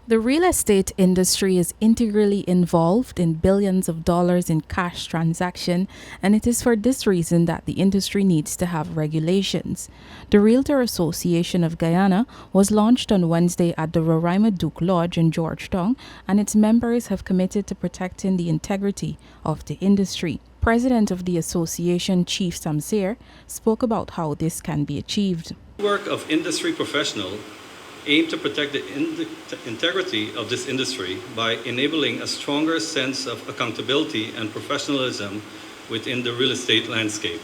The real estate industry is integrally involved in billions of dollars in cash transaction, and it is for this reason that the industry needs to have regulations. The Realtor Association of Guyana was launched on Wednesday at the Roraima Duke Lodge in Georgetown, and its members have committed to protecting the integrity of the industry. President of the association, Chief Samsir, spoke about how this can be achieved. Work of industry professionals aim to protect the integrity of this industry by enabling a stronger sense of accountability and professionalism within the real estate landscape.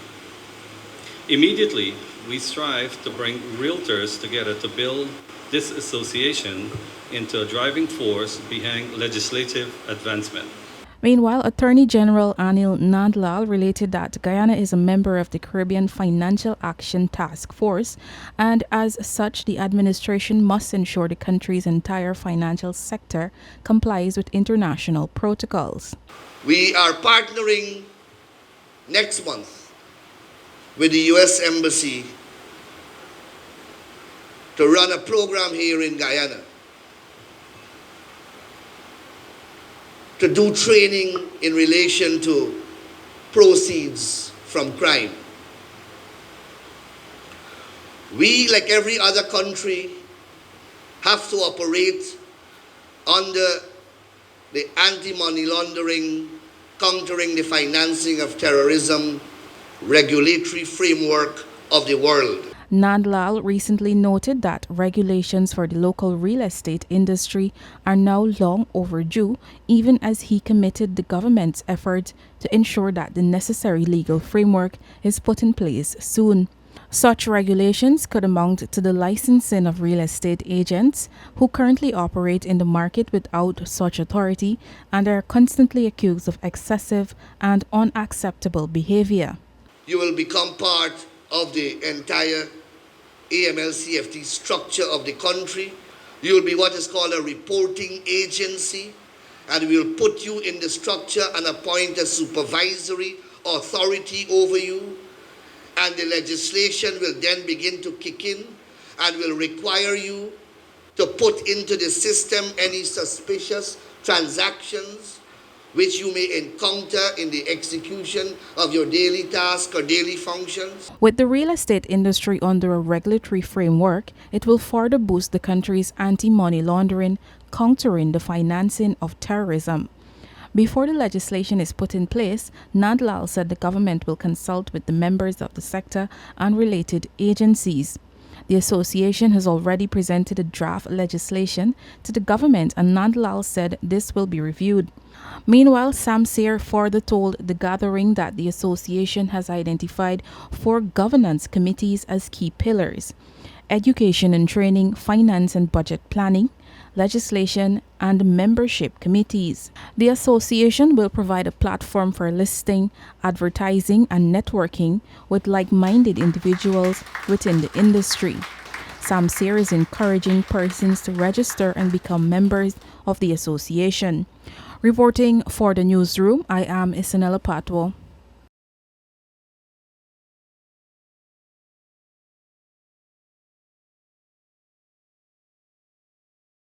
Immediately, we strive to bring realtors together to build this association into a driving force behind legislative advancement. Meanwhile, Attorney General Anil Nandlall related that Guyana is a member of the Caribbean Financial Action Task Force, and as such, the administration must ensure the country's entire financial sector complies with international protocols. We are partnering next month with the U.S. Embassy to run a program here in Guyana to do training in relation to proceeds from crime. We, like every other country, have to operate under the anti-money laundering, countering the financing of terrorism, regulatory framework of the world. Nandlall recently noted that regulations for the local real estate industry are now long overdue, even as he committed the government's effort to ensure that the necessary legal framework is put in place soon. Such regulations could amount to the licensing of real estate agents who currently operate in the market without such authority and are constantly accused of excessive and unacceptable behavior. You will become part of the entire AML-CFT structure of the country. You will be what is called a reporting agency, and we will put you in the structure and appoint a supervisory authority over you. And the legislation will then begin to kick in and will require you to put into the system any suspicious transactions which you may encounter in the execution of your daily task or daily functions. With the real estate industry under a regulatory framework, it will further boost the country's anti-money laundering, countering the financing of terrorism. Before the legislation is put in place, Nandlall said the government will consult with the members of the sector and related agencies. The association has already presented a draft legislation to the government, and Nandlall said this will be reviewed. Meanwhile, Samsir further told the gathering that the association has identified 4 governance committees as key pillars: education and training, finance and budget planning, legislation, and membership committees. The association will provide a platform for listing, advertising, and networking with like-minded individuals within the industry. Samsir is encouraging persons to register and become members of the association. Reporting for the newsroom, I am Isanella Patoir.